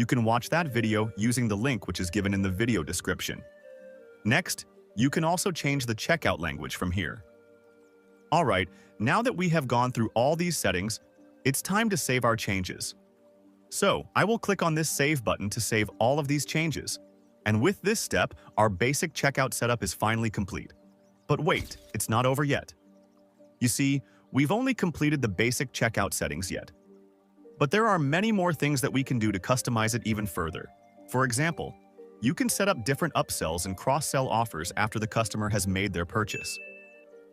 You can watch that video using the link which is given in the video description. Next, you can also change the checkout language from here. Alright, now that we have gone through all these settings, it's time to save our changes. So, I will click on this Save button to save all of these changes. And with this step, our basic checkout setup is finally complete. But wait, it's not over yet. You see, we've only completed the basic checkout settings yet. But there are many more things that we can do to customize it even further. For example, you can set up different upsells and cross-sell offers after the customer has made their purchase.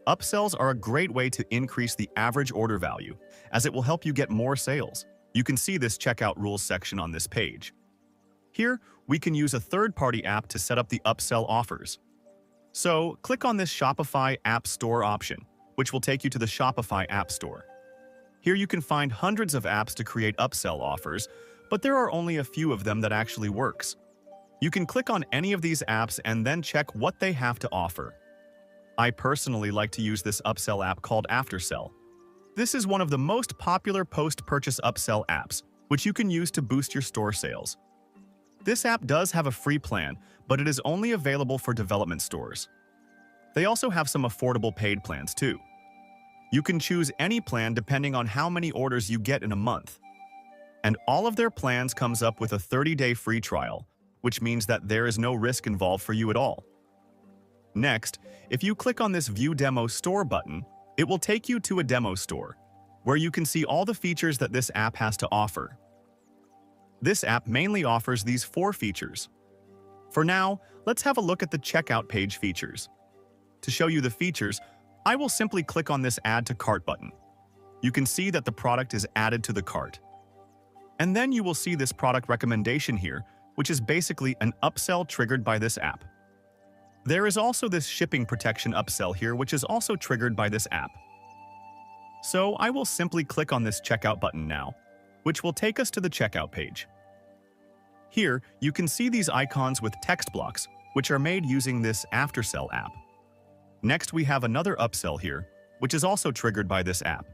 Upsells are a great way to increase the average order value, as it will help you get more sales. You can see this checkout rules section on this page. Here, we can use a third-party app to set up the upsell offers. So, click on this Shopify App Store option, which will take you to the Shopify App Store. Here you can find hundreds of apps to create upsell offers, but there are only a few of them that actually works. You can click on any of these apps and then check what they have to offer. I personally like to use this upsell app called Upsell. This is one of the most popular post-purchase upsell apps, which you can use to boost your store sales. This app does have a free plan, but it is only available for development stores. They also have some affordable paid plans too. You can choose any plan depending on how many orders you get in a month. And all of their plans comes up with a 30-day free trial, which means that there is no risk involved for you at all. Next, if you click on this View Demo Store button, it will take you to a demo store, where you can see all the features that this app has to offer. This app mainly offers these 4 features. For now, let's have a look at the checkout page features. To show you the features, I will simply click on this Add to Cart button. You can see that the product is added to the cart. And then you will see this product recommendation here, which is basically an upsell triggered by this app. There is also this shipping protection upsell here, which is also triggered by this app. So I will simply click on this checkout button now, which will take us to the checkout page. Here, you can see these icons with text blocks, which are made using this Upsell app. Next, we have another upsell here, which is also triggered by this app.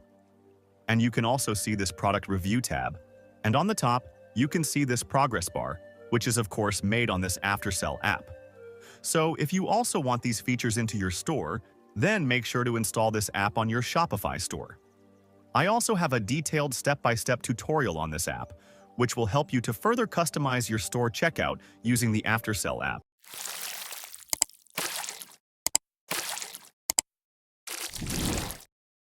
And you can also see this product review tab. And on the top, you can see this progress bar, which is of course made on this Upsell app. So if you also want these features into your store, then make sure to install this app on your Shopify store. I also have a detailed step-by-step tutorial on this app, which will help you to further customize your store checkout using the Upsell app.